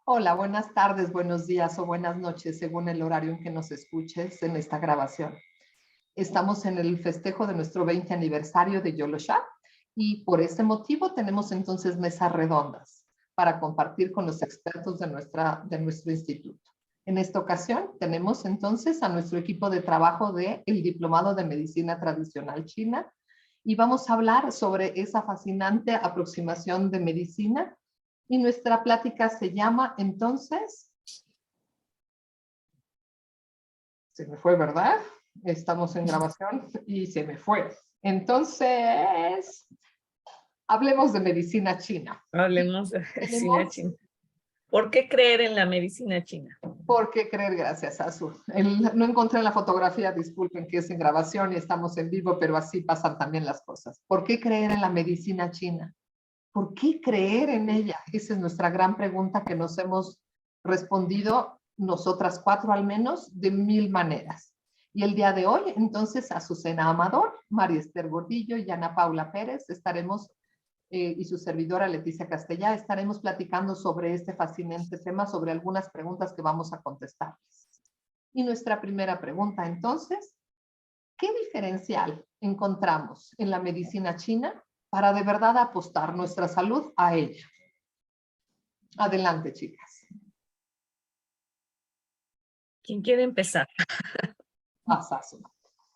Hola, buenas tardes, buenos días o buenas noches, según el horario en que nos escuches en esta grabación. Estamos en el festejo de nuestro 20 aniversario de Yolosha y por este motivo tenemos entonces mesas redondas para compartir con los expertos de nuestro instituto. En esta ocasión tenemos entonces a nuestro equipo de trabajo del Diplomado de Medicina Tradicional China y vamos a hablar sobre esa fascinante aproximación de medicina. Y nuestra plática se llama, entonces, se me fue, ¿verdad? Estamos en grabación y se me fue. Entonces, hablemos de medicina china. Hablemos de medicina Tenemos, china. ¿Por qué creer en la medicina china? ¿por qué creer? Gracias, Azul. No encontré la fotografía, disculpen que es en grabación y estamos en vivo, pero así pasan también las cosas. ¿Por qué creer en la medicina china? ¿Por qué creer en ella? Esa es nuestra gran pregunta que nos hemos respondido nosotras cuatro al menos de mil maneras. Y el día de hoy, entonces, Azucena Amador, María Esther Gordillo y Ana Paula Pérez estaremos, y su servidora Leticia Castellá, estaremos platicando sobre este fascinante tema, sobre algunas preguntas que vamos a contestarles. Y nuestra primera pregunta, entonces, ¿qué diferencial encontramos en la medicina china para de verdad apostar nuestra salud a ella? Adelante, chicas. ¿Quién quiere empezar? Pasazo.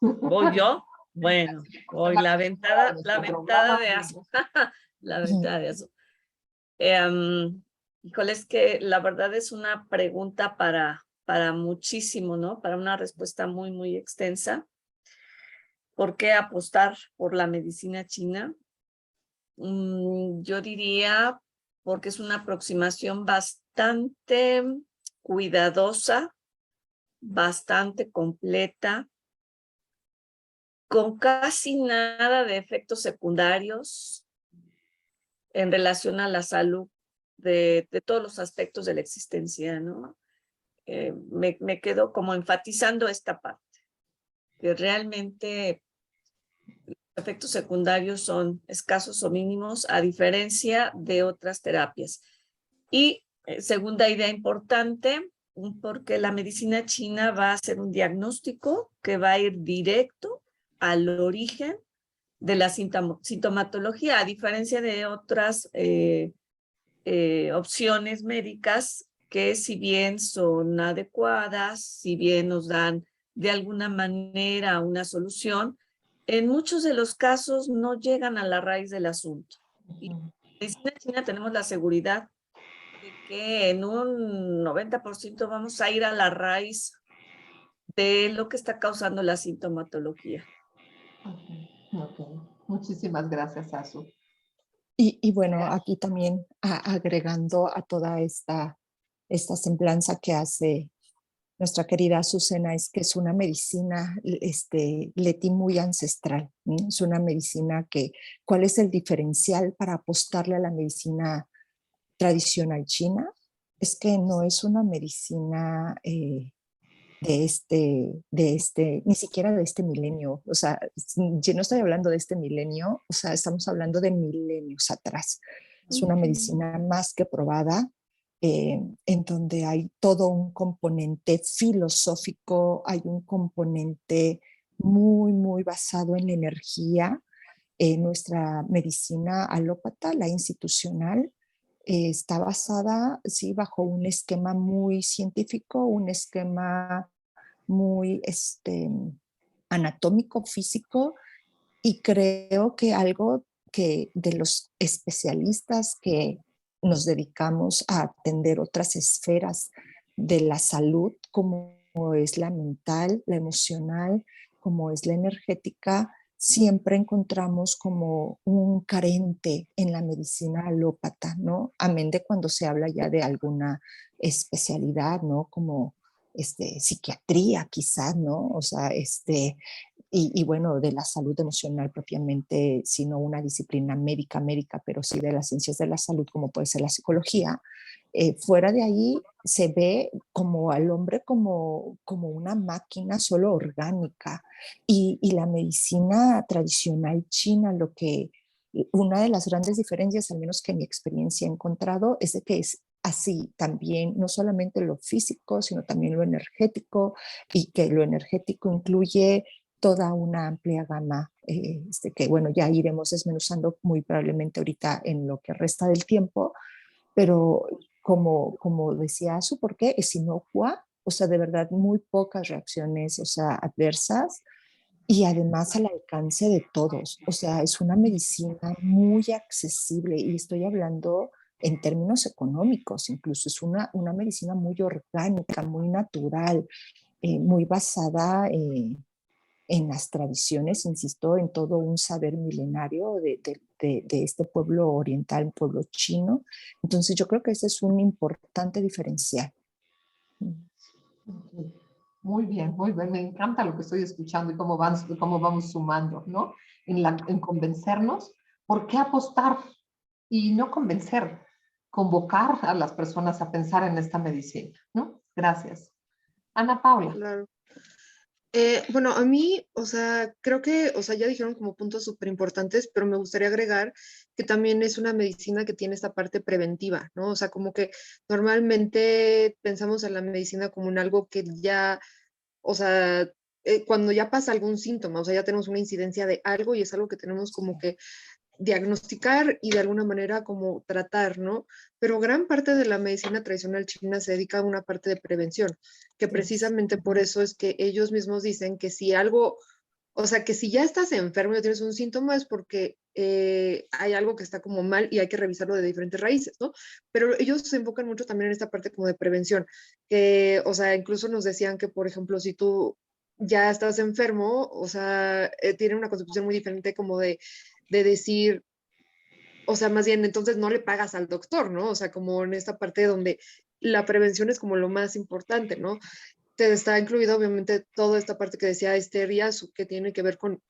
¿Voy yo? Bueno, voy la ventada de Azu. La ventada de Azu. Híjole, es que la verdad es una pregunta para muchísimo, ¿no? Para una respuesta muy, muy extensa. ¿Por qué apostar por la medicina china? Yo diría porque es una aproximación bastante cuidadosa, bastante completa, con casi nada de efectos secundarios en relación a la salud de todos los aspectos de la existencia, ¿no? Me quedo como enfatizando esta parte, que realmente los efectos secundarios son escasos o mínimos a diferencia de otras terapias. Y segunda idea importante, porque la medicina china va a hacer un diagnóstico que va a ir directo al origen de la sintomatología, a diferencia de otras opciones médicas que si bien son adecuadas, si bien nos dan de alguna manera una solución, en muchos de los casos no llegan a la raíz del asunto. Y en la medicina china tenemos la seguridad de que en un 90% vamos a ir a la raíz de lo que está causando la sintomatología. Okay. Muchísimas gracias, Azu. Y bueno, aquí también agregando a toda esta semblanza que hace nuestra querida Azucena, es que es una medicina, Leti, muy ancestral, ¿no? Es una medicina que, ¿cuál es el diferencial para apostarle a la medicina tradicional china? Es que no es una medicina ni siquiera de este milenio. O sea, yo no estoy hablando de este milenio, o sea, estamos hablando de milenios atrás. Es una medicina más que probada, en donde hay todo un componente filosófico, hay un componente muy, muy basado en la energía. Nuestra medicina alópata, la institucional, está basada, sí, bajo un esquema muy científico, un esquema muy anatómico, físico, y creo que algo que de los especialistas que nos dedicamos a atender otras esferas de la salud, como es la mental, la emocional, como es la energética, siempre encontramos como un carente en la medicina alópata, ¿no? Amén de cuando se habla ya de alguna especialidad, ¿no? Como psiquiatría quizás, ¿no? O sea, y bueno, de la salud emocional propiamente, sino una disciplina médica, pero sí de las ciencias de la salud, como puede ser la psicología. Fuera de ahí se ve como al hombre como una máquina solo orgánica. Y la medicina tradicional china, una de las grandes diferencias, al menos que en mi experiencia he encontrado, es de que así también, no solamente lo físico, sino también lo energético, y que lo energético incluye toda una amplia gama, que bueno, ya iremos desmenuzando muy probablemente ahorita en lo que resta del tiempo, pero como decía Azu, ¿por qué? Es inocua, o sea, de verdad muy pocas reacciones, o sea, adversas, y además al alcance de todos. O sea, es una medicina muy accesible, y estoy hablando en términos económicos, incluso es una medicina muy orgánica, muy natural, muy basada en las tradiciones, insisto, en todo un saber milenario de este pueblo oriental, pueblo chino. Entonces yo creo que ese es un importante diferencial. Muy bien, muy bien. Me encanta lo que estoy escuchando y cómo vamos sumando, ¿no? En convencernos. ¿Por qué apostar? Y no convencer, convocar a las personas a pensar en esta medicina, ¿no? Gracias. Ana Paula. Claro. Bueno, a mí, o sea, creo que, o sea, ya dijeron como puntos súper importantes, pero me gustaría agregar que también es una medicina que tiene esta parte preventiva, ¿no? O sea, como que normalmente pensamos en la medicina como en algo que ya, o sea, cuando ya pasa algún síntoma, o sea, ya tenemos una incidencia de algo y es algo que tenemos como que diagnosticar y de alguna manera como tratar, ¿no? Pero gran parte de la medicina tradicional china se dedica a una parte de prevención, que precisamente por eso es que ellos mismos dicen que si algo, o sea, que si ya estás enfermo y tienes un síntoma es porque hay algo que está como mal y hay que revisarlo de diferentes raíces, ¿no? Pero ellos se enfocan mucho también en esta parte como de prevención, que, o sea, incluso nos decían que, por ejemplo, si tú ya estás enfermo, o sea, tiene una concepción muy diferente como de decir, o sea, más bien entonces no le pagas al doctor, ¿no? O sea, como en esta parte donde la prevención es como lo más importante, ¿no? Te está incluido obviamente toda esta parte que decía Esther Yasu, que tiene que ver con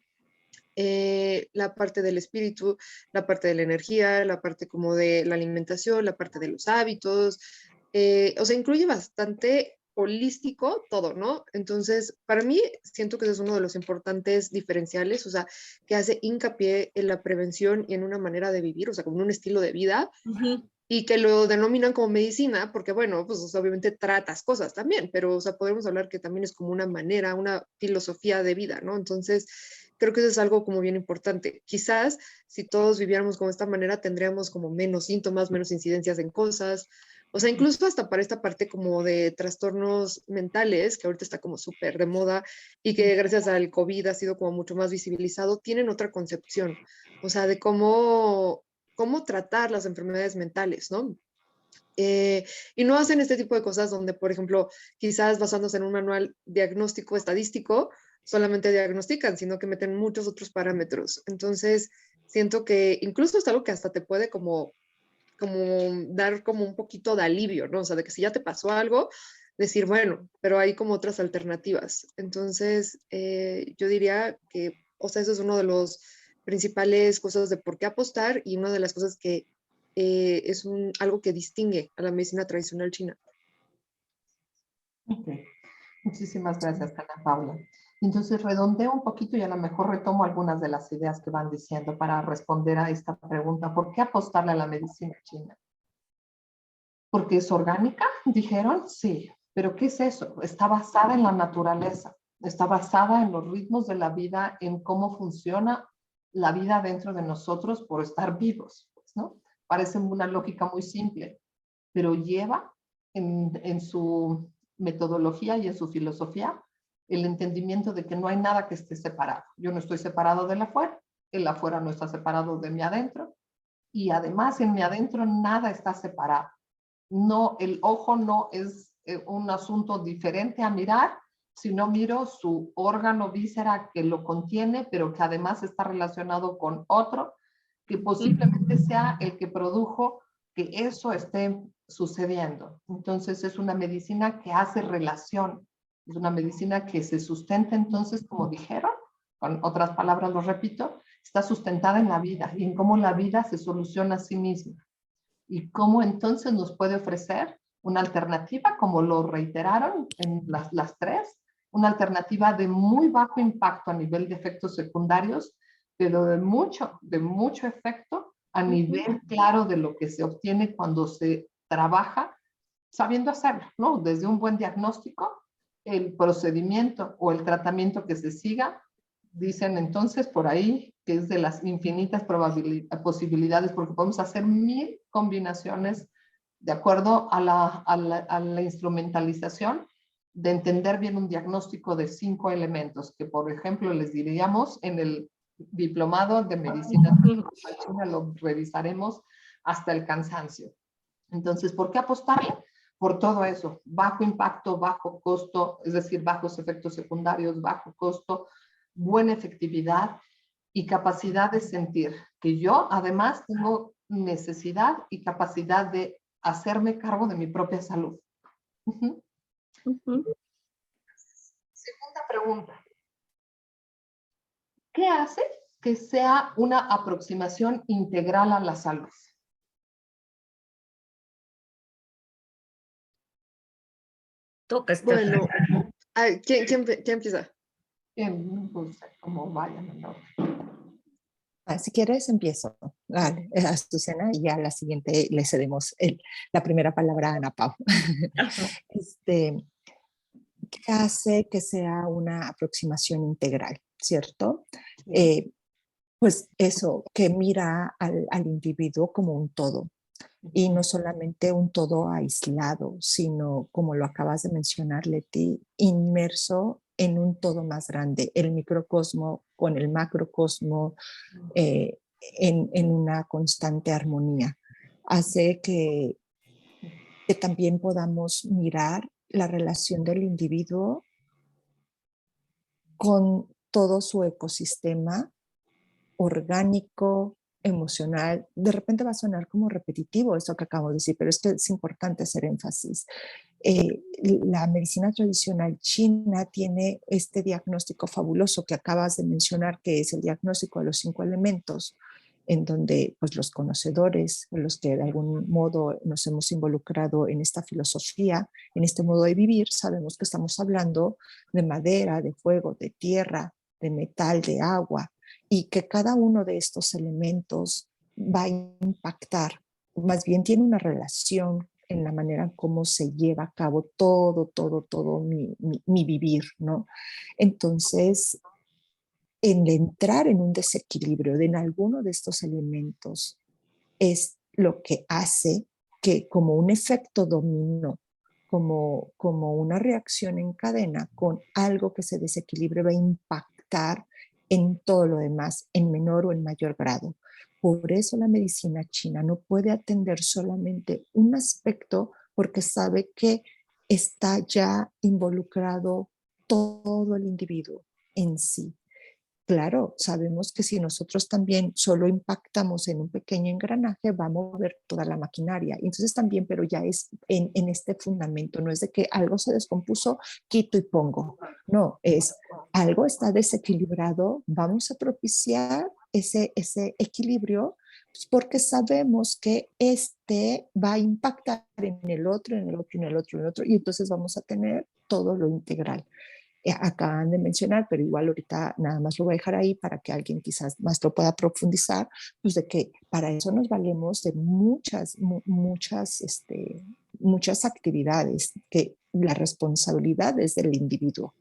la parte del espíritu, la parte de la energía, la parte como de la alimentación, la parte de los hábitos, o sea, incluye bastante holístico todo, ¿no? Entonces, para mí, siento que ese es uno de los importantes diferenciales, o sea, que hace hincapié en la prevención y en una manera de vivir, o sea, como en un estilo de vida, y que lo denominan como medicina, porque bueno, pues o sea, obviamente tratas cosas también, pero o sea, podemos hablar que también es como una manera, una filosofía de vida, ¿no? Entonces, creo que eso es algo como bien importante. Quizás si todos viviéramos como de esta manera, tendríamos como menos síntomas, menos incidencias en cosas, o sea, incluso hasta para esta parte como de trastornos mentales, que ahorita está como súper de moda y que gracias al COVID ha sido como mucho más visibilizado, tienen otra concepción, o sea, de cómo tratar las enfermedades mentales, ¿no? Y no hacen este tipo de cosas donde, por ejemplo, quizás basándose en un manual diagnóstico estadístico, solamente diagnostican, sino que meten muchos otros parámetros. Entonces, siento que incluso es algo que hasta te puede como dar como un poquito de alivio, ¿no? O sea, de que si ya te pasó algo, decir, bueno, pero hay como otras alternativas. Entonces, yo diría que, o sea, eso es uno de los principales cosas de por qué apostar y una de las cosas que es algo que distingue a la medicina tradicional china. Ok. Muchísimas gracias, Ana Paula. Entonces, redondeo un poquito y a lo mejor retomo algunas de las ideas que van diciendo para responder a esta pregunta. ¿Por qué apostarle a la medicina china? ¿Porque es orgánica? Dijeron, sí. ¿Pero qué es eso? Está basada en la naturaleza, está basada en los ritmos de la vida, en cómo funciona la vida dentro de nosotros por estar vivos, pues, ¿no? Parece una lógica muy simple, pero lleva en su metodología y en su filosofía el entendimiento de que no hay nada que esté separado. Yo no estoy separado del afuera, el afuera no está separado de mi adentro, y además en mi adentro nada está separado. No, el ojo no es un asunto diferente a mirar, sino miro su órgano víscera que lo contiene, pero que además está relacionado con otro, que posiblemente sea el que produjo que eso esté sucediendo. Entonces es una medicina que hace relación, es una medicina que se sustenta entonces, como dijeron, con otras palabras lo repito, está sustentada en la vida y en cómo la vida se soluciona a sí misma y cómo entonces nos puede ofrecer una alternativa, como lo reiteraron en las tres, una alternativa de muy bajo impacto a nivel de efectos secundarios, pero de mucho efecto a nivel claro de lo que se obtiene cuando se trabaja sabiendo hacerlo, ¿no? Desde un buen diagnóstico, el procedimiento o el tratamiento que se siga, dicen entonces por ahí que es de las infinitas posibilidades, porque podemos hacer 1000 combinaciones de acuerdo a la instrumentalización, de entender bien un diagnóstico de 5 elementos, que por ejemplo les diríamos en el diplomado de medicina china lo revisaremos hasta el cansancio. Entonces, ¿por qué apostarle? Por todo eso, bajo impacto, bajo costo, es decir, bajos efectos secundarios, bajo costo, buena efectividad y capacidad de sentir, que yo además tengo necesidad y capacidad de hacerme cargo de mi propia salud. Segunda pregunta. ¿Qué hace que sea una aproximación integral a la salud? Toca esta. Bueno, ¿quién empieza? Pues, como vayan, ¿no? Si quieres, empiezo. Vale, Azucena, y ya la siguiente le cedemos la primera palabra a Ana Pau. ¿Qué hace que sea una aproximación integral? ¿Cierto? Pues eso, que mira al individuo como un todo. Y no solamente un todo aislado, sino, como lo acabas de mencionar, Leti, inmerso en un todo más grande, el microcosmo con el macrocosmo, en una constante armonía. Hace que también podamos mirar la relación del individuo con todo su ecosistema orgánico, emocional. De repente va a sonar como repetitivo esto que acabo de decir, pero es que es importante hacer énfasis. La medicina tradicional china tiene este diagnóstico fabuloso que acabas de mencionar, que es el diagnóstico de los 5 elementos, en donde pues, los conocedores, los que de algún modo nos hemos involucrado en esta filosofía, en este modo de vivir, sabemos que estamos hablando de madera, de fuego, de tierra, de metal, de agua, y que cada uno de estos elementos va a impactar, más bien tiene una relación en la manera en cómo se lleva a cabo todo mi vivir, ¿no? Entonces, en entrar en un desequilibrio en alguno de estos elementos es lo que hace que, como un efecto dominó, como una reacción en cadena con algo que se desequilibre, va a impactar en todo lo demás, en menor o en mayor grado. Por eso la medicina china no puede atender solamente un aspecto, porque sabe que está ya involucrado todo el individuo en sí. Claro, sabemos que si nosotros también solo impactamos en un pequeño engranaje, va a mover toda la maquinaria. Entonces también, pero ya es en este fundamento, no es de que algo se descompuso, quito y pongo. No, es algo está desequilibrado, vamos a propiciar ese equilibrio, pues porque sabemos que este va a impactar en el otro, en el otro, en el otro, en el otro, y entonces vamos a tener todo lo integral. Acaban de mencionar, pero igual ahorita nada más lo voy a dejar ahí para que alguien quizás más lo pueda profundizar, pues de que para eso nos valemos de muchas actividades, que la responsabilidad es del individuo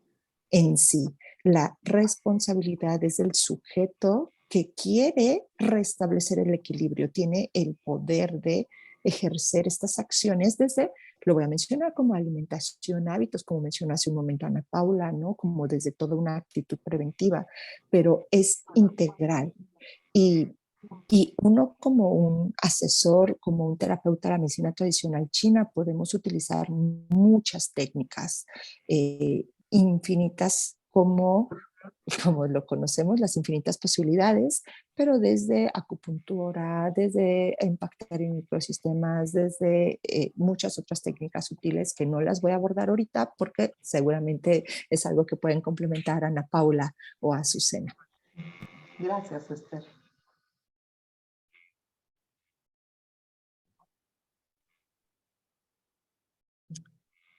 en sí, la responsabilidad es del sujeto que quiere restablecer el equilibrio, tiene el poder de ejercer estas acciones desde, lo voy a mencionar como alimentación, hábitos, como mencionó hace un momento Ana Paula, ¿no? Como desde toda una actitud preventiva, pero es integral. Y uno como un asesor, como un terapeuta de la medicina tradicional china, podemos utilizar muchas técnicas infinitas como lo conocemos, las infinitas posibilidades, pero desde acupuntura, desde impactar en microsistemas, desde muchas otras técnicas útiles que no las voy a abordar ahorita porque seguramente es algo que pueden complementar a Ana Paula o a Azucena. Gracias, Esther.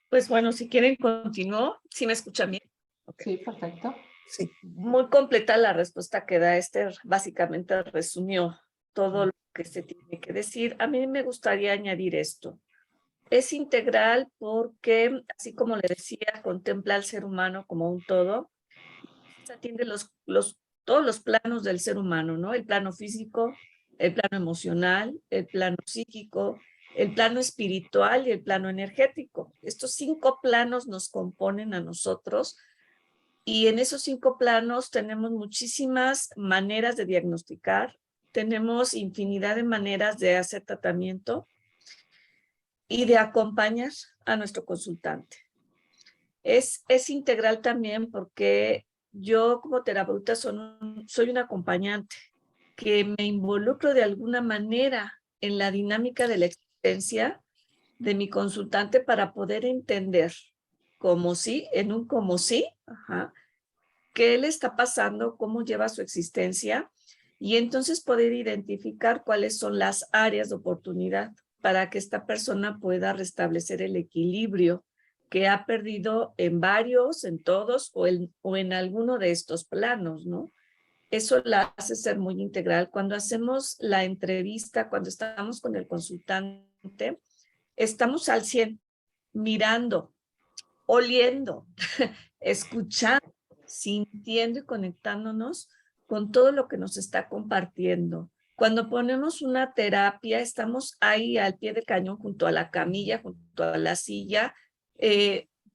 Pues bueno, si quieren continúo. ¿Sí me escuchan bien? Okay. Sí, perfecto. Sí. Muy completa la respuesta que da Esther. Básicamente resumió todo lo que se tiene que decir. A mí me gustaría añadir esto. Es integral porque, así como le decía, contempla al ser humano como un todo, atiende todos los planos del ser humano, ¿no? El plano físico, el plano emocional, el plano psíquico, el plano espiritual y el plano energético. Estos 5 planos nos componen a nosotros y en esos 5 planos tenemos muchísimas maneras de diagnosticar, tenemos infinidad de maneras de hacer tratamiento y de acompañar a nuestro consultante. Es integral también porque yo como terapeuta soy un acompañante que me involucro de alguna manera en la dinámica de la existencia de mi consultante para poder entender como sí, en un como sí, qué le está pasando, cómo lleva su existencia y entonces poder identificar cuáles son las áreas de oportunidad para que esta persona pueda restablecer el equilibrio que ha perdido en varios, en todos o en alguno de estos planos, ¿no? Eso la hace ser muy integral. Cuando hacemos la entrevista, cuando estamos con el consultante, estamos al 100, mirando, oliendo, escuchando, sintiendo y conectándonos con todo lo que nos está compartiendo. Cuando ponemos una terapia, estamos ahí al pie del cañón, junto a la camilla, junto a la silla,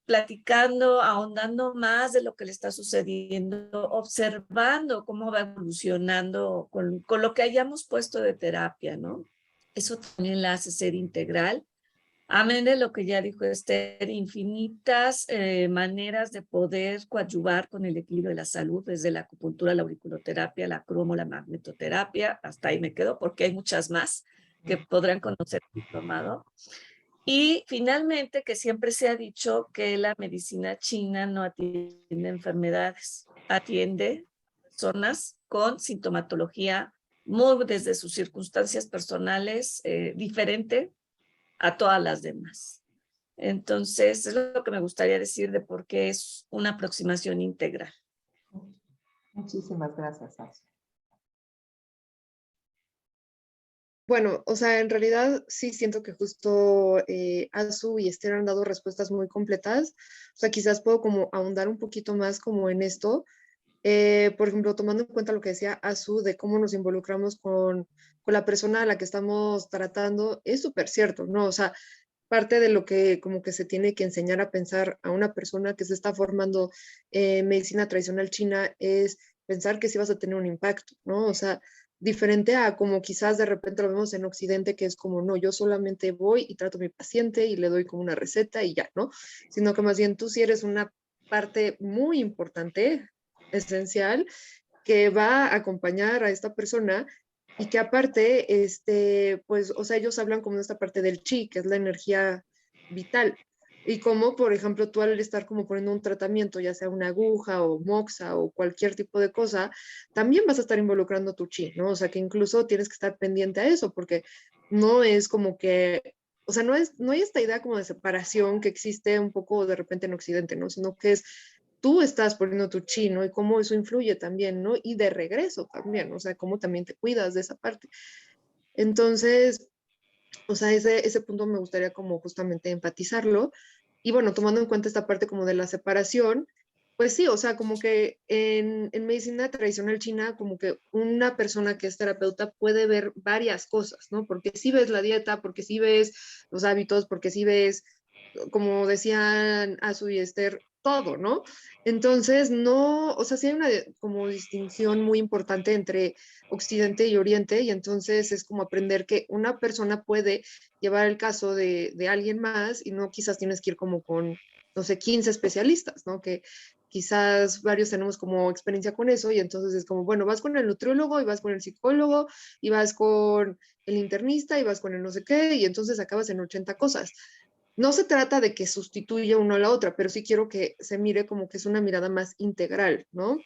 platicando, ahondando más de lo que le está sucediendo, observando cómo va evolucionando con lo que hayamos puesto de terapia, ¿no? Eso también la hace ser integral. Amén de lo que ya dijo Esther, infinitas maneras de poder coadyuvar con el equilibrio de la salud, desde la acupuntura, la auriculoterapia, la cromo, la magnetoterapia, hasta ahí me quedo porque hay muchas más que podrán conocer el diplomado. Y finalmente, que siempre se ha dicho que la medicina china no atiende enfermedades, atiende personas con sintomatología muy desde sus circunstancias personales diferente a todas las demás. Entonces, es lo que me gustaría decir de por qué es una aproximación integral. Muchísimas gracias, Azu. Bueno, o sea, en realidad sí siento que justo Azu y Esther han dado respuestas muy completas. O sea, quizás puedo como ahondar un poquito más como en esto. Por ejemplo, tomando en cuenta lo que decía Azu de cómo nos involucramos con la persona a la que estamos tratando, es súper cierto, ¿no? O sea, parte de lo que como que se tiene que enseñar a pensar a una persona que se está formando medicina tradicional china es pensar que sí vas a tener un impacto, ¿no? O sea, diferente a como quizás de repente lo vemos en Occidente, que es como, no, yo solamente voy y trato a mi paciente y le doy como una receta y ya, ¿no? Sino que más bien tú sí eres una parte muy importante, esencial, que va a acompañar a esta persona y que aparte, pues, o sea, ellos hablan como de esta parte del chi, que es la energía vital. Y como, por ejemplo, tú al estar como poniendo un tratamiento, ya sea una aguja o moxa o cualquier tipo de cosa, también vas a estar involucrando tu chi, ¿no? O sea, que incluso tienes que estar pendiente a eso, porque no es como que, o sea, no hay esta idea como de separación que existe un poco de repente en Occidente, ¿no? Sino que es tú estás poniendo tu chi, ¿no? Y cómo eso influye también, ¿no? Y de regreso también, o sea, cómo también te cuidas de esa parte. Entonces, o sea, ese punto me gustaría como justamente enfatizarlo. Y bueno, tomando en cuenta esta parte como de la separación, pues sí, o sea, como que en medicina tradicional china, como que una persona que es terapeuta puede ver varias cosas, ¿no? Porque sí ves la dieta, porque sí ves los hábitos, porque sí ves, como decían Azu y Esther, todo, ¿no? Entonces, no, o sea, sí hay una como distinción muy importante entre Occidente y Oriente, y entonces es como aprender que una persona puede llevar el caso de alguien más y no quizás tienes que ir como con, no sé, 15 especialistas, ¿no? Que quizás varios tenemos como experiencia con eso y entonces es como, bueno, vas con el nutriólogo y vas con el psicólogo y vas con el internista y vas con el no sé qué y entonces acabas en 80 cosas. No se trata de que sustituya uno a la otra, pero sí quiero que se mire como que es una mirada más integral, ¿no?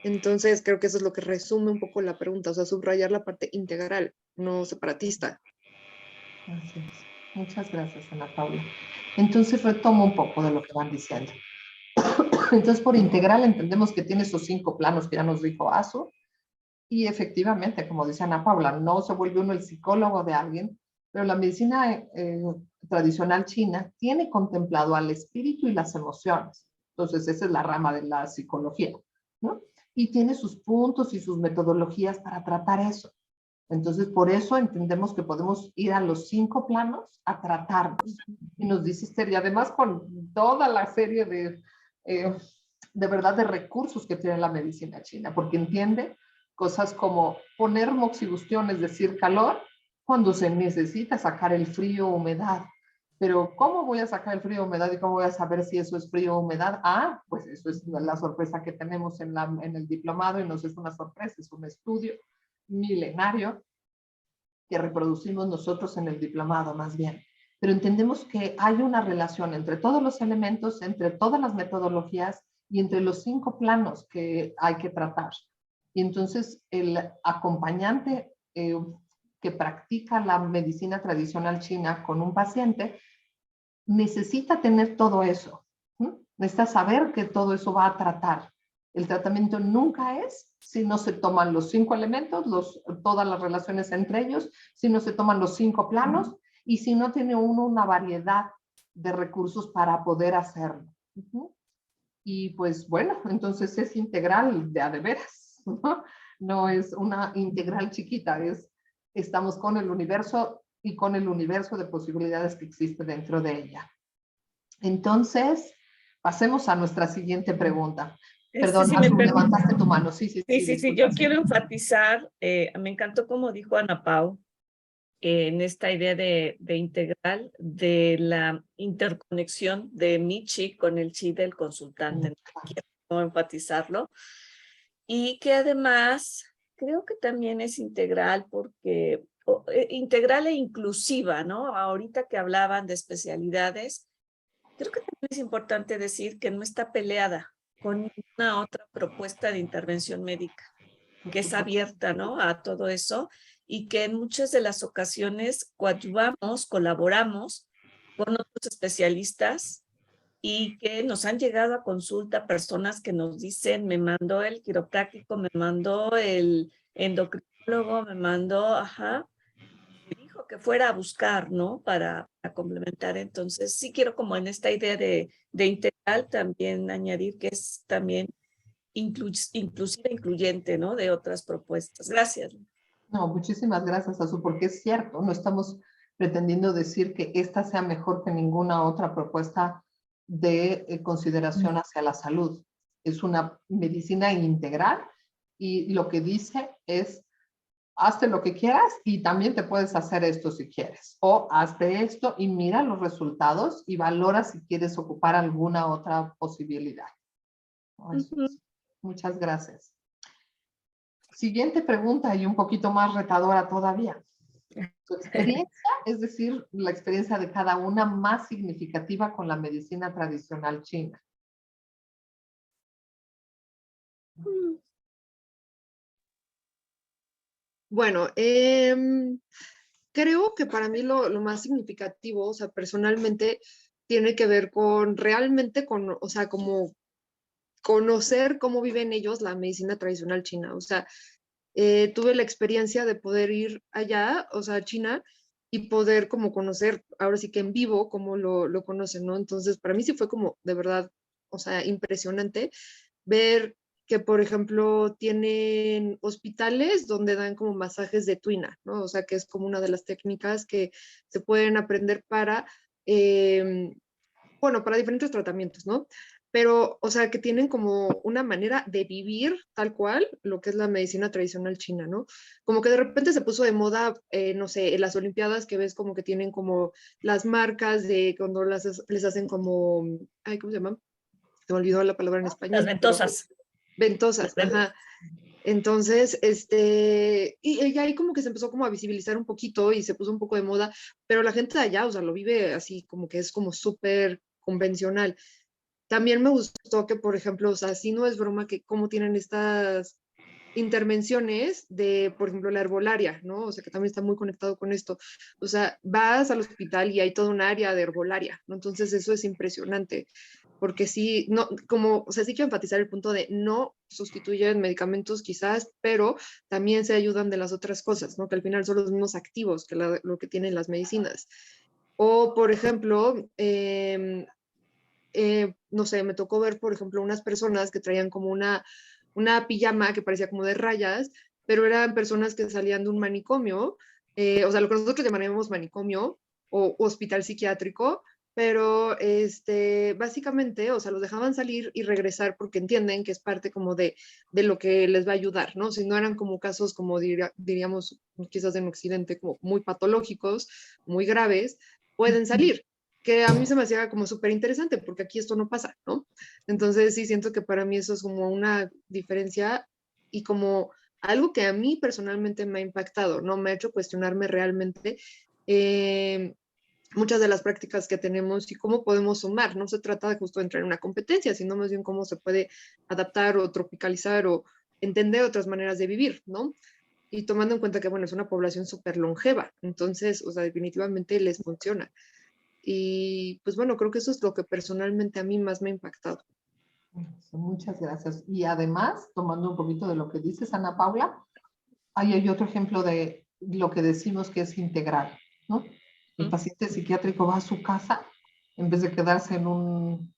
Entonces creo que eso es lo que resume un poco la pregunta, o sea, subrayar la parte integral, no separatista. Así es. Muchas gracias, Ana Paula. Entonces retomo un poco de lo que van diciendo. Entonces, por integral entendemos que tiene esos 5 planos que ya nos dijo Azu, y efectivamente, como dice Ana Paula, no se vuelve uno el psicólogo de alguien, pero la medicina tradicional china tiene contemplado al espíritu y las emociones. Entonces, esa es la rama de la psicología, ¿no? Y tiene sus puntos y sus metodologías para tratar eso. Entonces, por eso entendemos que podemos ir a los 5 planos a tratarnos. Y nos dice Esther, y además con toda la serie de verdad de recursos que tiene la medicina china, porque entiende cosas como poner moxibustión, es decir, calor, cuando se necesita sacar el frío o humedad. Pero ¿cómo voy a sacar el frío o humedad y cómo voy a saber si eso es frío o humedad? Ah, pues eso es la sorpresa que tenemos en el diplomado, y no es una sorpresa, es un estudio milenario que reproducimos nosotros en el diplomado más bien. Pero entendemos que hay una relación entre todos los elementos, entre todas las metodologías y entre los 5 planos que hay que tratar. Y entonces el acompañante que practica la medicina tradicional china con un paciente necesita tener todo eso. Necesita saber que todo eso va a tratar. El tratamiento nunca es si no se toman los 5 elementos, todas las relaciones entre ellos, si no se toman los 5 planos y si no tiene uno una variedad de recursos para poder hacerlo. Y pues bueno, entonces es integral de a de veras, ¿no? No es una integral chiquita, estamos con el universo y con el universo de posibilidades que existe dentro de ella. Entonces, pasemos a nuestra siguiente pregunta. Perdón, si Azul, levantaste tu mano. Sí, yo quiero enfatizar, me encantó como dijo Ana Pau, en esta idea de integral, de la interconexión de mi chi con el chi del consultante. Quiero enfatizarlo. Y que además creo que también es integral porque, integral e inclusiva, ¿no? Ahorita que hablaban de especialidades, creo que también es importante decir que no está peleada con ninguna otra propuesta de intervención médica, que es abierta, ¿no? A todo eso, y que en muchas de las ocasiones coadyuvamos, colaboramos con otros especialistas y que nos han llegado a consulta personas que nos dicen, me mandó el quiropráctico, me mandó el endocrinólogo, me mandó, me dijo que fuera a buscar, ¿no? Para complementar. Entonces, sí quiero como en esta idea de integral también añadir que es también inclusiva, incluyente, ¿no? De otras propuestas. Gracias. No, muchísimas gracias, Azul, porque es cierto, no estamos pretendiendo decir que esta sea mejor que ninguna otra propuesta de consideración hacia la salud. Es una medicina integral y lo que dice es, hazte lo que quieras y también te puedes hacer esto si quieres. O hazte esto y mira los resultados y valora si quieres ocupar alguna otra posibilidad. Muchas gracias. Siguiente pregunta y un poquito más retadora todavía. Su experiencia, es decir, la experiencia de cada una más significativa con la medicina tradicional china. Bueno, creo que para mí lo más significativo, o sea, personalmente, tiene que ver con realmente con, o sea, como conocer cómo viven ellos la medicina tradicional china. O sea, tuve la experiencia de poder ir allá, o sea, a China, y poder como conocer, ahora sí que en vivo, cómo lo conocen, ¿no? Entonces, para mí sí fue como de verdad, o sea, impresionante ver que, por ejemplo, tienen hospitales donde dan como masajes de tuina, ¿no? O sea, que es como una de las técnicas que se pueden aprender para, bueno, para diferentes tratamientos, ¿no? Pero, o sea, que tienen como una manera de vivir tal cual lo que es la medicina tradicional china, ¿no? Como que de repente se puso de moda, no sé, en las Olimpiadas que ves como que tienen como las marcas de cuando les hacen como, ay, ¿cómo se llama? Se me olvidó la palabra en español. Las ventosas. Ventosas, ajá. Entonces, y ahí como que se empezó como a visibilizar un poquito y se puso un poco de moda, pero la gente de allá, o sea, lo vive así como que es como súper convencional. También me gustó que, por ejemplo, o sea, sí no es broma que cómo tienen estas intervenciones de, por ejemplo, la herbolaria, ¿no? O sea, que también está muy conectado con esto. O sea, vas al hospital y hay toda un área de herbolaria, ¿no? Entonces eso es impresionante, porque sí, no, como, o sea, sí quiero enfatizar el punto de no sustituyen medicamentos quizás, pero también se ayudan de las otras cosas, ¿no? Que al final son los mismos activos que lo que tienen las medicinas. O, por ejemplo, no sé, me tocó ver, por ejemplo, unas personas que traían como una pijama que parecía como de rayas, pero eran personas que salían de un manicomio, o sea, lo que nosotros llamaríamos manicomio o hospital psiquiátrico, pero básicamente, o sea, los dejaban salir y regresar porque entienden que es parte como de lo que les va a ayudar, ¿no? Si no eran como casos como diríamos quizás en Occidente, como muy patológicos, muy graves, pueden salir, que a mí se me hacía como súper interesante porque aquí esto no pasa, ¿no? Entonces sí siento que para mí eso es como una diferencia y como algo que a mí personalmente me ha impactado, ¿no? Me ha hecho cuestionarme realmente muchas de las prácticas que tenemos y cómo podemos sumar. No se trata de justo entrar en una competencia, sino más bien cómo se puede adaptar o tropicalizar o entender otras maneras de vivir, ¿no? Y tomando en cuenta que, bueno, es una población súper longeva, entonces, o sea, definitivamente les funciona. Y pues bueno, creo que eso es lo que personalmente a mí más me ha impactado. Muchas gracias. Y además, tomando un poquito de lo que dices, Ana Paula, ahí hay otro ejemplo de lo que decimos que es integral, ¿no? El paciente psiquiátrico va a su casa en vez de quedarse en un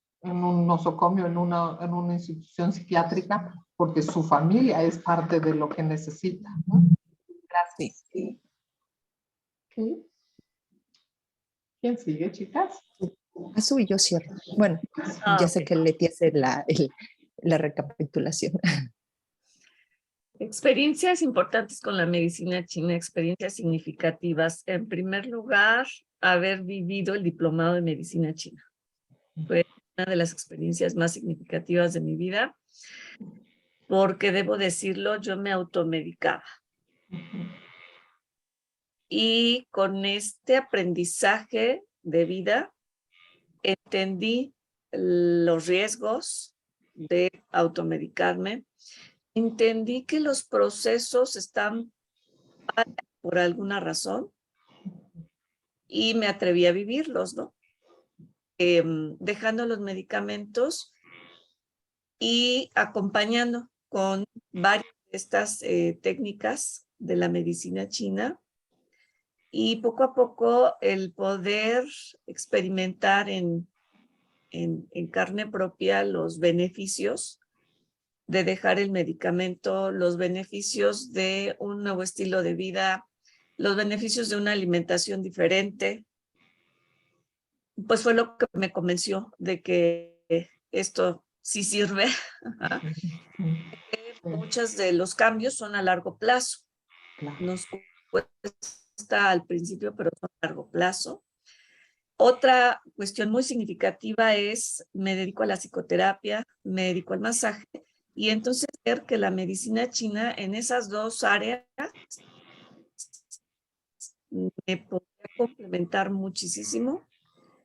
nosocomio, en una institución psiquiátrica, porque su familia es parte de lo que necesita, ¿no? Gracias. Sí. ¿Sí? ¿Quién sigue, chicas? Azul y yo cierro. Bueno, ya sé Ok. que Leti hace la recapitulación. Experiencias importantes con la medicina china, experiencias significativas. En primer lugar, haber vivido el diplomado de medicina china. Fue una de las experiencias más significativas de mi vida, porque debo decirlo, yo me automedicaba. Y con este aprendizaje de vida, entendí los riesgos de automedicarme. Entendí que los procesos están por alguna razón y me atreví a vivirlos, ¿no? Dejando los medicamentos y acompañando con varias de estas técnicas de la medicina china y poco a poco el poder experimentar en carne propia los beneficios de dejar el medicamento, los beneficios de un nuevo estilo de vida, los beneficios de una alimentación diferente, pues fue lo que me convenció de que esto sí sirve. Muchos de los cambios son a largo plazo. Nos cuesta al principio, pero son a largo plazo. Otra cuestión muy significativa es, me dedico a la psicoterapia, me dedico al masaje, y entonces ver que la medicina china en esas dos áreas me podía complementar muchísimo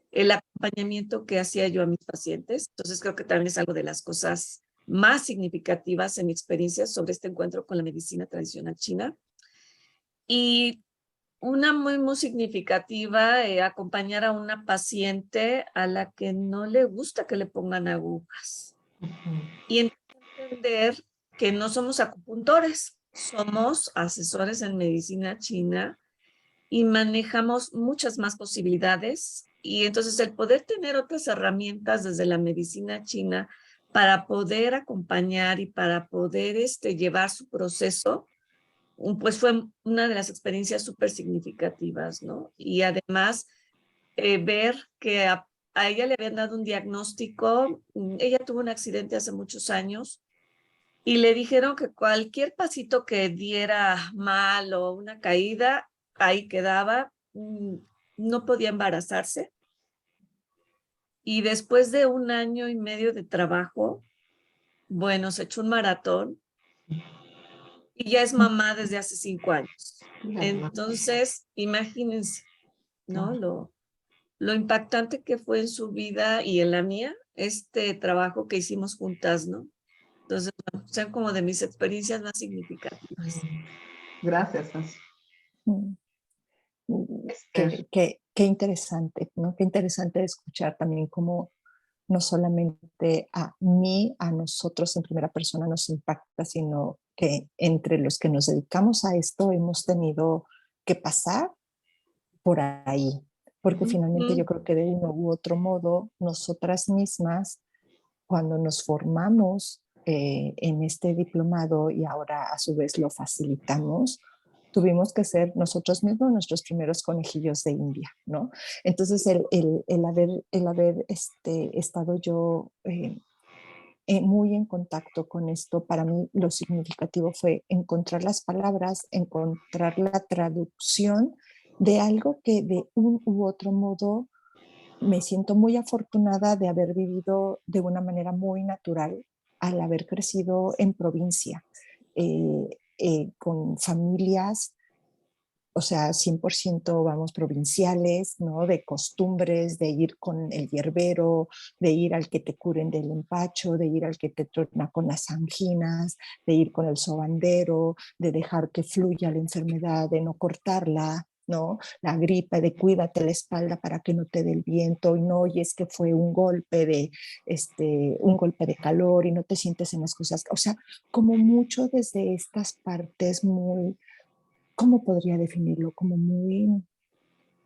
el acompañamiento que hacía yo a mis pacientes. Entonces creo que también es algo de las cosas más significativas en mi experiencia sobre este encuentro con la medicina tradicional china. Y una muy significativa, acompañar a una paciente a la que no le gusta que le pongan agujas. Y entender que no somos acupuntores, somos asesores en medicina china y manejamos muchas más posibilidades. Y entonces el poder tener otras herramientas desde la medicina china para poder acompañar y para poder llevar su proceso, pues fue una de las experiencias súper significativas, ¿no? Y además ver que a ella le habían dado un diagnóstico, ella tuvo un accidente hace muchos años y le dijeron que cualquier pasito que diera mal o una caída, ahí quedaba, no podía embarazarse. Y después de 1 año y medio de trabajo, bueno, se echó un maratón y ya es mamá desde hace 5 años. Entonces, imagínense, ¿no? Lo impactante que fue en su vida y en la mía, este trabajo que hicimos juntas, ¿no? Entonces, bueno, son como de mis experiencias más significativas. Gracias, Azu. Qué interesante, ¿no? Qué interesante escuchar también cómo no solamente a mí, a nosotros en primera persona nos impacta, sino que entre los que nos dedicamos a esto hemos tenido que pasar por ahí, porque finalmente Ujú. yo creo que de uno u otro modo, nosotras mismas, cuando nos formamos en este diplomado y ahora a su vez lo facilitamos, tuvimos que ser nosotros mismos nuestros primeros conejillos de India, ¿no? Entonces el haber estado yo muy en contacto con esto, para mí lo significativo fue encontrar las palabras, encontrar la traducción de algo que de un u otro modo me siento muy afortunada de haber vivido de una manera muy natural al haber crecido en provincia, con familias, o sea, 100% vamos provinciales, ¿no? De costumbres, de ir con el hierbero, de ir al que te curen del empacho, de ir al que te torna con las anginas, de ir con el sobandero, de dejar que fluya la enfermedad, de no cortarla, ¿no? La gripe, de cuídate la espalda para que no te dé el viento y no oyes que fue un golpe de calor y no te sientes en las cosas. O sea, como mucho desde estas partes muy, ¿cómo podría definirlo? Como muy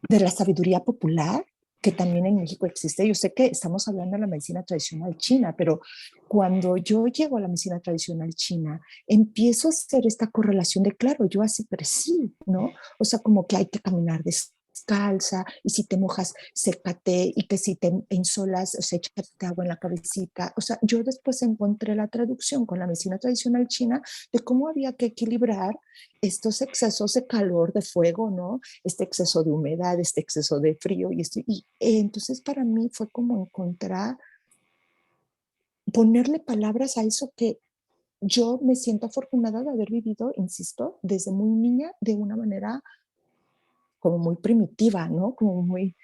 de la sabiduría popular, que también en México existe. Yo sé que estamos hablando de la medicina tradicional china, pero cuando yo llego a la medicina tradicional china, empiezo a hacer esta correlación de, claro, yo así crecí, ¿no? O sea, como que hay que caminar descalza y si te mojas, sécate y que si te insolas, o sea, échate agua en la cabecita. O sea, yo después encontré la traducción con la medicina tradicional china de cómo había que equilibrar estos excesos de calor, de fuego, ¿no? Este exceso de humedad, este exceso de frío. Entonces para mí fue como encontrar, ponerle palabras a eso que yo me siento afortunada de haber vivido, insisto, desde muy niña de una manera como muy primitiva, ¿no? Como muy,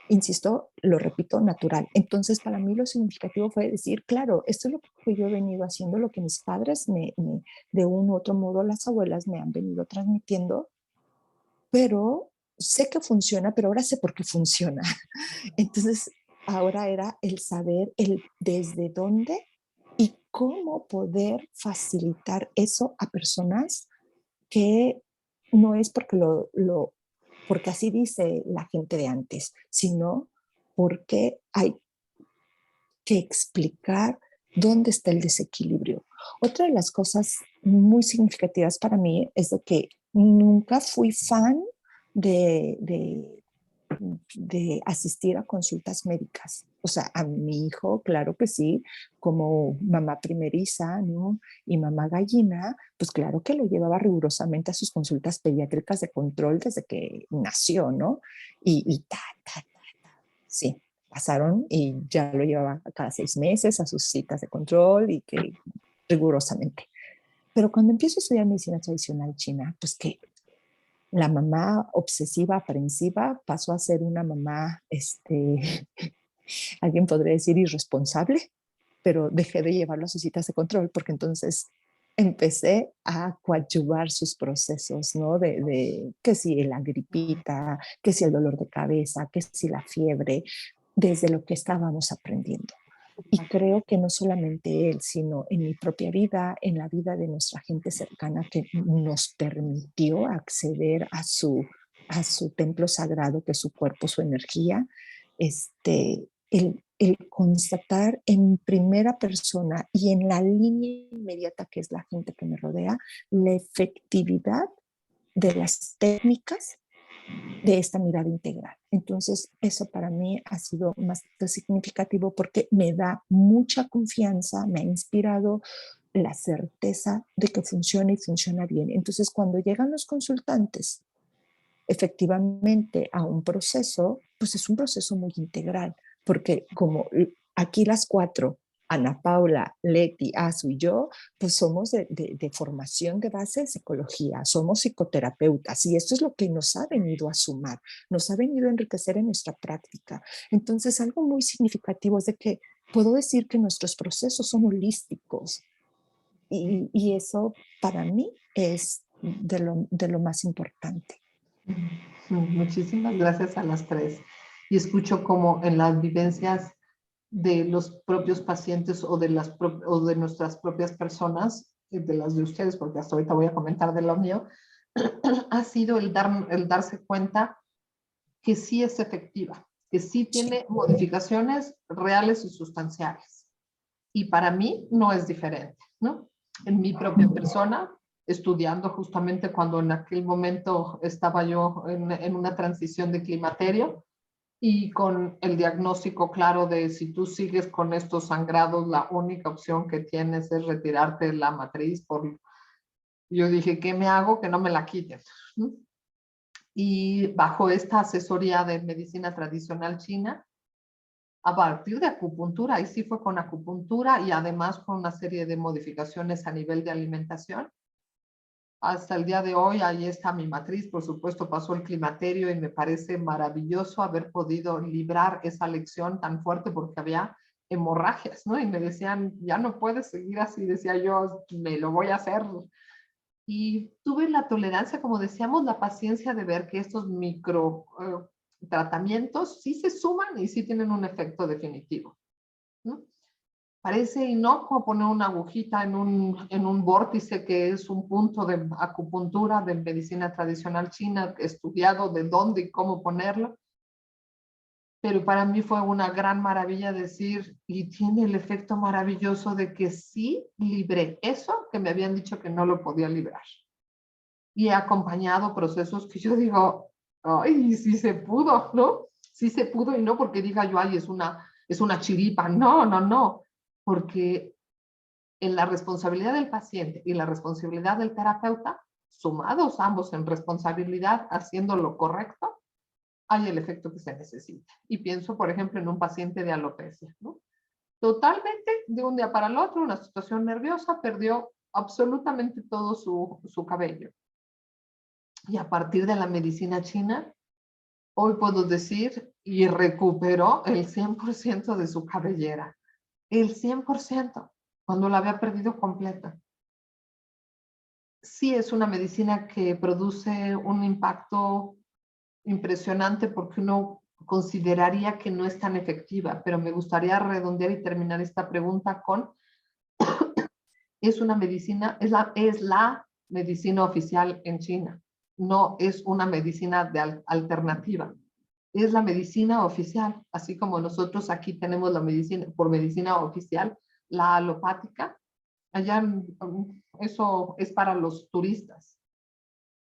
insisto, lo repito, natural. Entonces, para mí lo significativo fue decir, claro, esto es lo que yo he venido haciendo, lo que mis padres de un u otro modo, las abuelas me han venido transmitiendo, pero sé que funciona, pero ahora sé por qué funciona. Entonces, ahora era el saber el desde dónde y cómo poder facilitar eso a personas que no es porque porque así dice la gente de antes, sino porque hay que explicar dónde está el desequilibrio. Otra de las cosas muy significativas para mí es de que nunca fui fan de, de, de asistir a consultas médicas. O sea, a mi hijo, claro que sí, como mamá primeriza, ¿no? Y mamá gallina, pues claro que lo llevaba rigurosamente a sus consultas pediátricas de control desde que nació, ¿no? Sí, pasaron y ya lo llevaba a cada 6 meses a sus citas de control y que rigurosamente. Pero cuando empiezo a estudiar medicina tradicional china, pues que la mamá obsesiva, aprensiva, pasó a ser una mamá, alguien podría decir irresponsable, pero dejé de llevarlo a sus citas de control porque entonces empecé a coadyuvar sus procesos, ¿no? Que si la gripita, que si el dolor de cabeza, que si la fiebre, desde lo que estábamos aprendiendo. Y creo que no solamente él, sino en mi propia vida, en la vida de nuestra gente cercana que nos permitió acceder a su templo sagrado, que es su cuerpo, su energía, el constatar en primera persona y en la línea inmediata que es la gente que me rodea, la efectividad de las técnicas de esta mirada integral. Entonces, eso para mí ha sido más significativo porque me da mucha confianza, me ha inspirado la certeza de que funciona y funciona bien. Entonces, cuando llegan los consultantes efectivamente a un proceso, pues es un proceso muy integral, porque como aquí las cuatro, Ana Paula, Leti, Azu y yo, pues somos de formación de base de psicología, somos psicoterapeutas y esto es lo que nos ha venido a sumar, nos ha venido a enriquecer en nuestra práctica. Entonces, algo muy significativo es de que puedo decir que nuestros procesos son holísticos y eso para mí es de lo más importante. Muchísimas gracias a las tres. Y escucho como en las vivencias de los propios pacientes o o de nuestras propias personas, de las de ustedes, porque hasta ahorita voy a comentar de lo mío, ha sido el darse cuenta que sí es efectiva, que sí tiene modificaciones reales y sustanciales. Y para mí no es diferente, ¿no? En mi propia persona, estudiando justamente cuando en aquel momento estaba yo en una transición de climaterio y con el diagnóstico claro de si tú sigues con estos sangrados, la única opción que tienes es retirarte de la matriz. Yo dije, ¿qué me hago? Que no me la quiten, ¿no? Y bajo esta asesoría de medicina tradicional china, a partir de acupuntura, y sí fue con acupuntura y además con una serie de modificaciones a nivel de alimentación. Hasta el día de hoy, ahí está mi matriz, por supuesto pasó el climaterio y me parece maravilloso haber podido librar esa lección tan fuerte porque había hemorragias, ¿no? Y me decían, ya no puedes seguir así, decía yo, me lo voy a hacer. Y tuve la tolerancia, como decíamos, la paciencia de ver que estos micro tratamientos sí se suman y sí tienen un efecto definitivo, ¿no? Parece inocuo poner una agujita en un vórtice que es un punto de acupuntura de medicina tradicional china, estudiado de dónde y cómo ponerlo. Pero para mí fue una gran maravilla decir, y tiene el efecto maravilloso de que sí libré eso que me habían dicho que no lo podía librar. Y he acompañado procesos que yo digo, ay, sí se pudo, ¿no? Sí se pudo y no porque diga yo, ay, es una chiripa. No, no, no. Porque en la responsabilidad del paciente y la responsabilidad del terapeuta, sumados ambos en responsabilidad haciendo lo correcto, hay el efecto que se necesita. Y pienso, por ejemplo, en un paciente de alopecia, ¿no? Totalmente, de un día para el otro, una situación nerviosa, perdió absolutamente todo su cabello. Y a partir de la medicina china, hoy puedo decir, y recuperó el 100% de su cabellera. El 100%, cuando la había perdido completa. Sí es una medicina que produce un impacto impresionante porque uno consideraría que no es tan efectiva, pero me gustaría redondear y terminar esta pregunta con, es una medicina, es la medicina oficial en China, no es una medicina de alternativa, es la medicina oficial, así como nosotros aquí tenemos la medicina, por medicina oficial, la alopática, allá eso es para los turistas.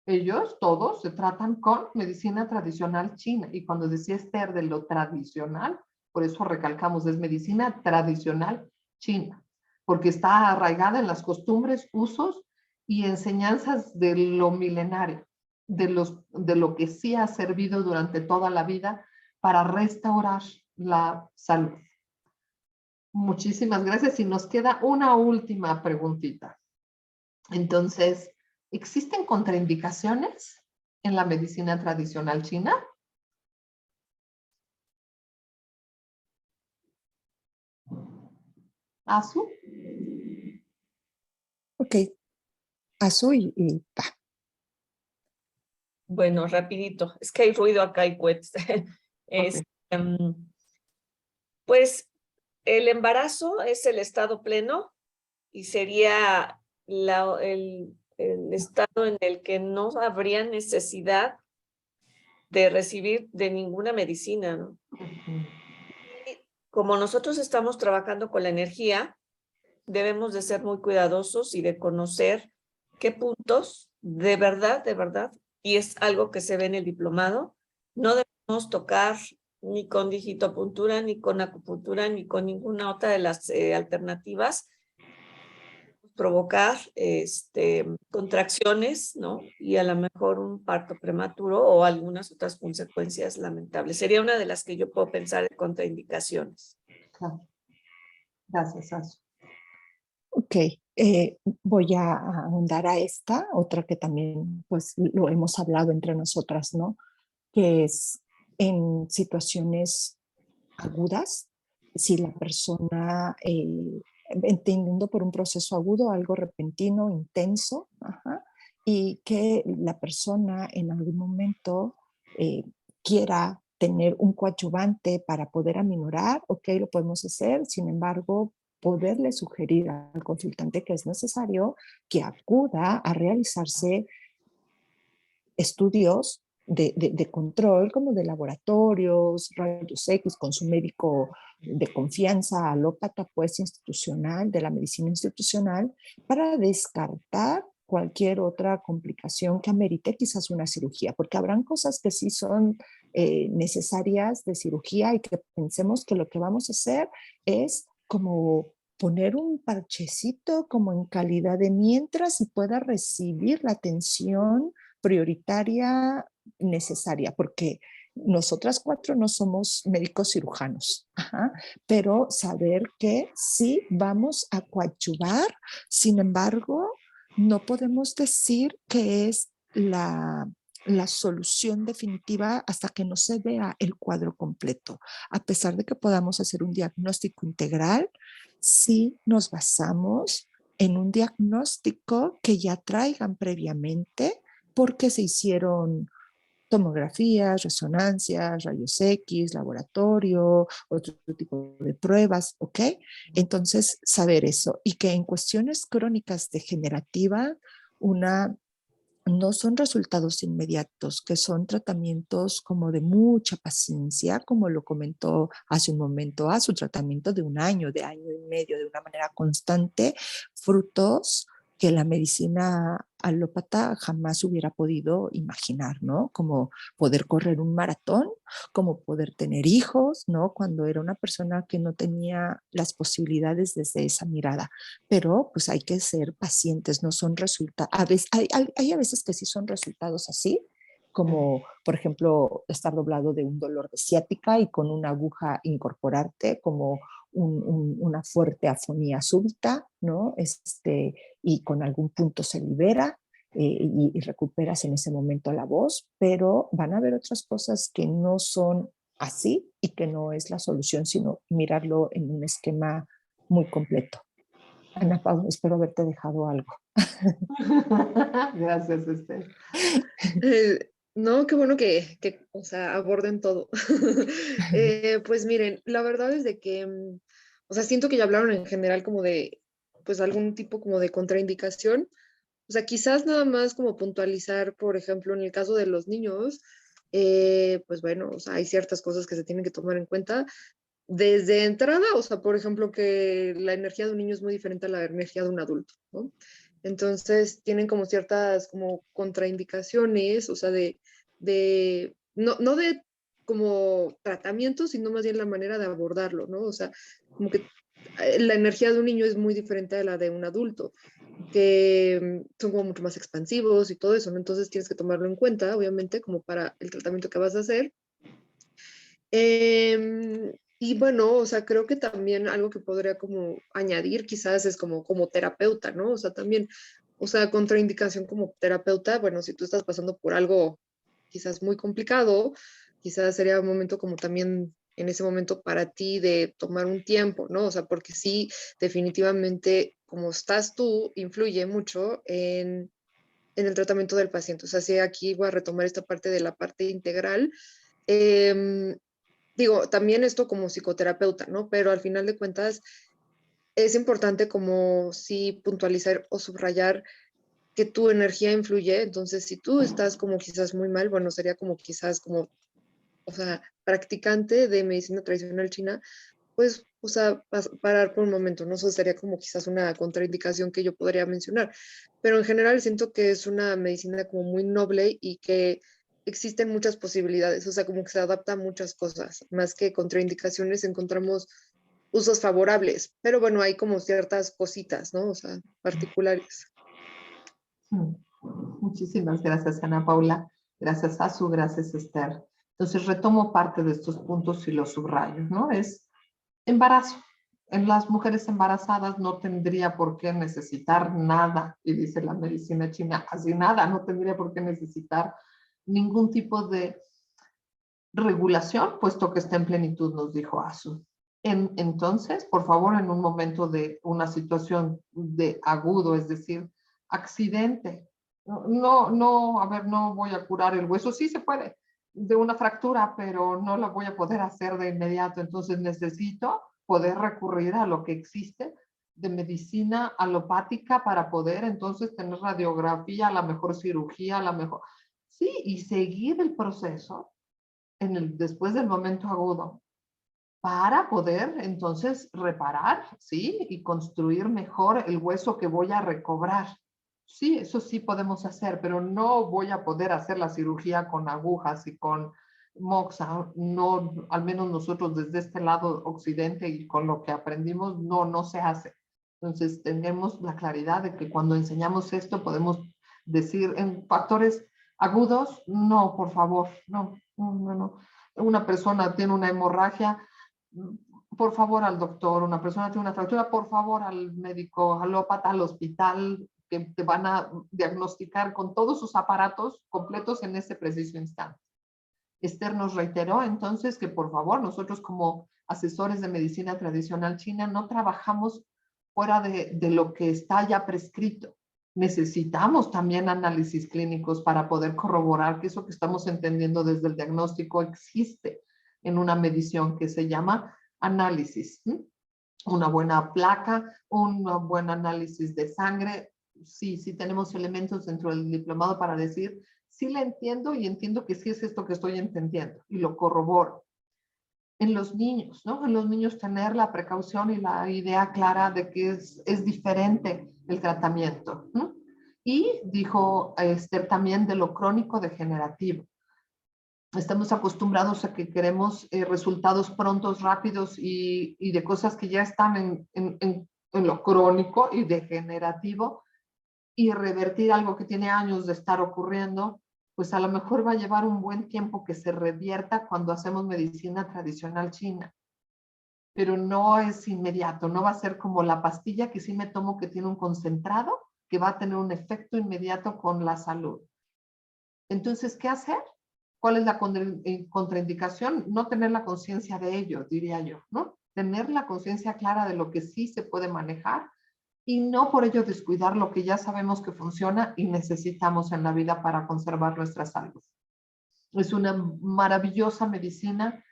Ellos todos se tratan con medicina tradicional china. Y cuando decía Esther de lo tradicional, por eso recalcamos, es medicina tradicional china, porque está arraigada en las costumbres, usos y enseñanzas de lo milenario, de lo que sí ha servido durante toda la vida para restaurar la salud. Muchísimas gracias y nos queda una última preguntita. Entonces, ¿existen contraindicaciones en la medicina tradicional china? ¿Azu? Ok, Azul y pa. Bueno, rapidito, es que hay ruido acá y cohetes. Okay. Pues el embarazo es el estado pleno y sería el estado en el que no habría necesidad de recibir de ninguna medicina, ¿no? Como nosotros estamos trabajando con la energía, debemos de ser muy cuidadosos y de conocer qué puntos de verdad, y es algo que se ve en el diplomado, no debemos tocar ni con digitopuntura, ni con acupuntura, ni con ninguna otra de las alternativas, provocar contracciones, ¿no? Y a lo mejor un parto prematuro o algunas otras consecuencias lamentables. Sería una de las que yo puedo pensar de contraindicaciones. Claro. Gracias, Azu. Ok, voy a ahondar a esta, otra que también pues lo hemos hablado entre nosotras, ¿no? Que es en situaciones agudas, si la persona, entendiendo por un proceso agudo, algo repentino, intenso, ajá, y que la persona en algún momento quiera tener un coadyuvante para poder aminorar, ok, lo podemos hacer, sin embargo, poderle sugerir al consultante que es necesario que acuda a realizarse estudios de control, como de laboratorios, rayos X, con su médico de confianza, alópata, pues institucional, de la medicina institucional, para descartar cualquier otra complicación que amerite quizás una cirugía, porque habrán cosas que sí son necesarias de cirugía y que pensemos que lo que vamos a hacer es como poner un parchecito como en calidad de mientras y pueda recibir la atención prioritaria necesaria, porque nosotras cuatro no somos médicos cirujanos, ajá, pero saber que sí vamos a coadyuvar, sin embargo, no podemos decir que es la solución definitiva hasta que no se vea el cuadro completo. A pesar de que podamos hacer un diagnóstico integral, sí nos basamos en un diagnóstico que ya traigan previamente porque se hicieron tomografías, resonancias, rayos X, laboratorio, otro tipo de pruebas, ¿ok? Entonces, saber eso y que en cuestiones crónicas degenerativas, una no son resultados inmediatos, que son tratamientos como de mucha paciencia, como lo comentó hace un momento, a su tratamiento de año y medio, de una manera constante, frutos que la medicina alópata jamás hubiera podido imaginar, ¿no? Como poder correr un maratón, como poder tener hijos, ¿no? Cuando era una persona que no tenía las posibilidades desde esa mirada, pero pues hay que ser pacientes, no son resultados, hay a veces que sí son resultados así, como por ejemplo estar doblado de un dolor de ciática y con una aguja incorporarte, como una fuerte afonía súbita, ¿no? Y con algún punto se libera y recuperas en ese momento la voz, pero van a haber otras cosas que no son así y que no es la solución, sino mirarlo en un esquema muy completo. Ana Pau, espero haberte dejado algo. Gracias, Esther. No, qué bueno que, o sea, aborden todo. Pues miren, la verdad es de que, o sea, siento que ya hablaron en general como de, pues algún tipo como de contraindicación. O sea, quizás nada más como puntualizar, por ejemplo, en el caso de los niños, pues bueno, o sea, hay ciertas cosas que se tienen que tomar en cuenta desde entrada, o sea, por ejemplo, que la energía de un niño es muy diferente a la energía de un adulto, ¿no? Entonces, tienen como ciertas como contraindicaciones, o sea, no de como tratamiento, sino más bien la manera de abordarlo, ¿no? O sea, como que la energía de un niño es muy diferente a la de un adulto, que son como mucho más expansivos y todo eso, ¿no? Entonces tienes que tomarlo en cuenta, obviamente, como para el tratamiento que vas a hacer. Y bueno, o sea, creo que también algo que podría como añadir quizás es como terapeuta, ¿no? O sea, también, o sea, contraindicación como terapeuta, bueno, si tú estás pasando por algo quizás muy complicado, quizás sería un momento como también en ese momento para ti de tomar un tiempo, ¿no? O sea, porque sí, definitivamente, como estás tú, influye mucho en el tratamiento del paciente. O sea, sí, aquí voy a retomar esta parte de la parte integral. Eh, Digo, también esto como psicoterapeuta, ¿no? Pero al final de cuentas es importante como sí puntualizar o subrayar que tu energía influye. Entonces, si tú estás como quizás muy mal, bueno, sería como quizás como, o sea, practicante de medicina tradicional china, pues, o sea, parar por un momento, ¿no? Eso sería como quizás una contraindicación que yo podría mencionar. Pero en general siento que es una medicina como muy noble y que existen muchas posibilidades, o sea, como que se adapta a muchas cosas, más que contraindicaciones encontramos usos favorables, pero bueno, hay como ciertas cositas, ¿no? O sea, particulares. Muchísimas gracias, Ana Paula. Gracias, Azu. Gracias, Esther. Entonces, retomo parte de estos puntos y los subrayo, ¿no? Es embarazo. En las mujeres embarazadas no tendría por qué necesitar nada, y dice la medicina china, así nada, no tendría por qué necesitar ningún tipo de regulación, puesto que está en plenitud, nos dijo Azu. Entonces, por favor, en un momento de una situación de agudo, es decir, accidente, a ver, no voy a curar el hueso, sí se puede, de una fractura, pero no la voy a poder hacer de inmediato, entonces necesito poder recurrir a lo que existe de medicina alopática para poder entonces tener radiografía, la mejor cirugía, la mejor, sí, y seguir el proceso después del momento agudo para poder entonces reparar, ¿sí? Y construir mejor el hueso que voy a recobrar. Sí, eso sí podemos hacer, pero no voy a poder hacer la cirugía con agujas y con moxa. No, al menos nosotros desde este lado occidente y con lo que aprendimos, no se hace. Entonces, tenemos la claridad de que cuando enseñamos esto podemos decir en factores agudos, no, por favor, no. Una persona tiene una hemorragia, por favor al doctor. Una persona tiene una fractura, por favor al médico alópata, al hospital, que te van a diagnosticar con todos sus aparatos completos en ese preciso instante. Esther nos reiteró entonces que por favor nosotros como asesores de medicina tradicional china no trabajamos fuera de lo que está ya prescrito. Necesitamos también análisis clínicos para poder corroborar que eso que estamos entendiendo desde el diagnóstico existe en una medición que se llama análisis. Una buena placa, un buen análisis de sangre. Sí tenemos elementos dentro del diplomado para decir, sí le entiendo y entiendo que sí es esto que estoy entendiendo y lo corroboro. En los niños, ¿no? En los niños tener la precaución y la idea clara de que es diferente el tratamiento. ¿No? Y dijo Esther también de lo crónico degenerativo. Estamos acostumbrados a que queremos resultados prontos, rápidos y de cosas que ya están en lo crónico y degenerativo, y revertir algo que tiene años de estar ocurriendo, pues a lo mejor va a llevar un buen tiempo que se revierta cuando hacemos medicina tradicional china. Pero no es inmediato, no va a ser como la pastilla que sí me tomo que tiene un concentrado que va a tener un efecto inmediato con la salud. Entonces, ¿qué hacer? ¿Cuál es la contraindicación? No tener la conciencia de ello, diría yo, ¿no? Tener la conciencia clara de lo que sí se puede manejar y no por ello descuidar lo que ya sabemos que funciona y necesitamos en la vida para conservar nuestra salud. Es una maravillosa medicina.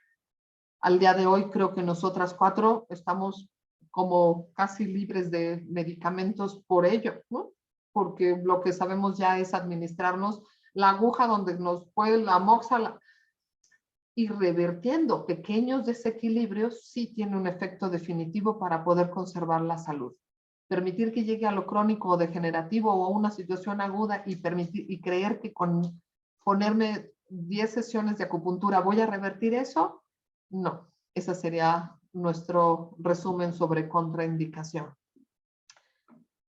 Al día de hoy creo que nosotras 4 estamos como casi libres de medicamentos por ello, ¿no? Porque lo que sabemos ya es administrarnos la aguja donde nos puede la moxa y revertiendo pequeños desequilibrios sí tiene un efecto definitivo para poder conservar la salud. Permitir que llegue a lo crónico o degenerativo o a una situación aguda y creer que con ponerme 10 sesiones de acupuntura voy a revertir eso, no. Ese sería nuestro resumen sobre contraindicación.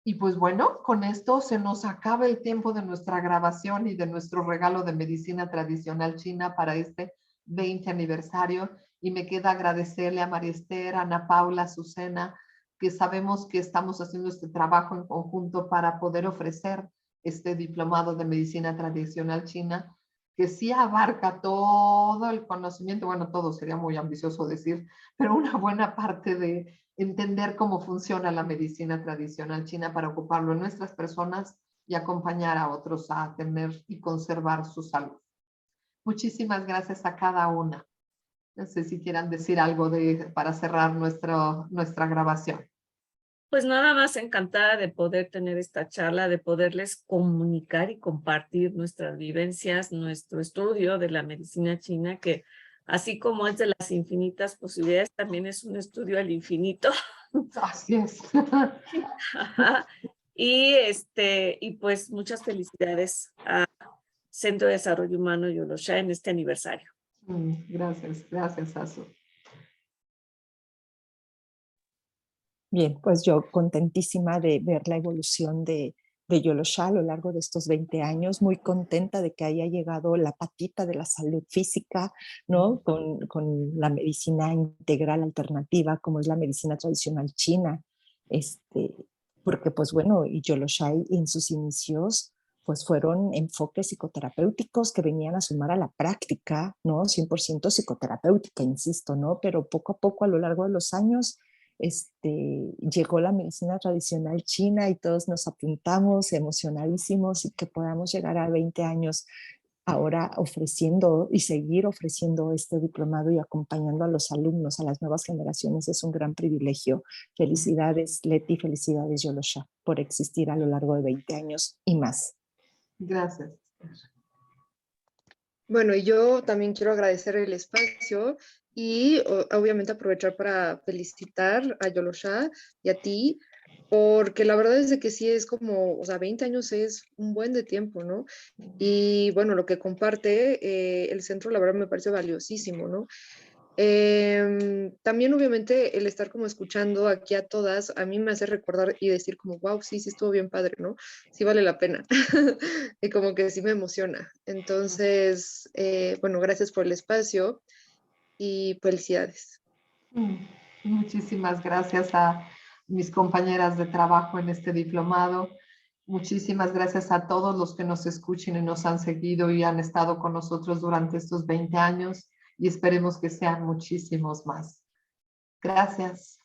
Y pues bueno, con esto se nos acaba el tiempo de nuestra grabación y de nuestro regalo de medicina tradicional china para este 20 aniversario. Y me queda agradecerle a María Esther, a Ana Paula, a Azucena, que sabemos que estamos haciendo este trabajo en conjunto para poder ofrecer este diplomado de medicina tradicional china, que sí abarca todo el conocimiento, bueno, todo sería muy ambicioso decir, pero una buena parte de entender cómo funciona la medicina tradicional china para ocuparlo en nuestras personas y acompañar a otros a tener y conservar su salud. Muchísimas gracias a cada una. No sé si quieran decir algo para cerrar nuestra grabación. Pues nada más encantada de poder tener esta charla, de poderles comunicar y compartir nuestras vivencias, nuestro estudio de la medicina china, que así como es de las infinitas posibilidades, también es un estudio al infinito. Así es. Y pues muchas felicidades a Centro de Desarrollo Humano Yolosha en este aniversario. Gracias, Azu. Bien, pues yo contentísima de ver la evolución de Yolosha a lo largo de estos 20 años, muy contenta de que haya llegado la patita de la salud física, ¿no? Con la medicina integral alternativa, como es la medicina tradicional china, porque pues bueno, y Yolosha en sus inicios pues fueron enfoques psicoterapéuticos que venían a sumar a la práctica, ¿no? 100% psicoterapéutica, insisto, ¿no? Pero poco a poco a lo largo de los años llegó la medicina tradicional china y todos nos apuntamos emocionadísimos y que podamos llegar a 20 años ahora ofreciendo y seguir ofreciendo este diplomado y acompañando a los alumnos, a las nuevas generaciones, es un gran privilegio. Felicidades, Leti, felicidades, Yolosha, por existir a lo largo de 20 años y más. Gracias. Bueno, y yo también quiero agradecer el espacio y obviamente aprovechar para felicitar a Yolosha y a ti, porque la verdad es de que sí es como, o sea, 20 años es un buen de tiempo, ¿no? Y bueno, lo que comparte el centro, la verdad me parece valiosísimo, ¿no? También obviamente el estar como escuchando aquí a todas, a mí me hace recordar y decir como, wow, sí, sí estuvo bien padre, ¿no? Sí vale la pena. Y como que sí me emociona. Entonces, bueno, gracias por el espacio y felicidades. Mm, Muchísimas gracias a mis compañeras de trabajo en este diplomado. Muchísimas gracias a todos los que nos escuchen y nos han seguido y han estado con nosotros durante estos 20 años y esperemos que sean muchísimos más. Gracias.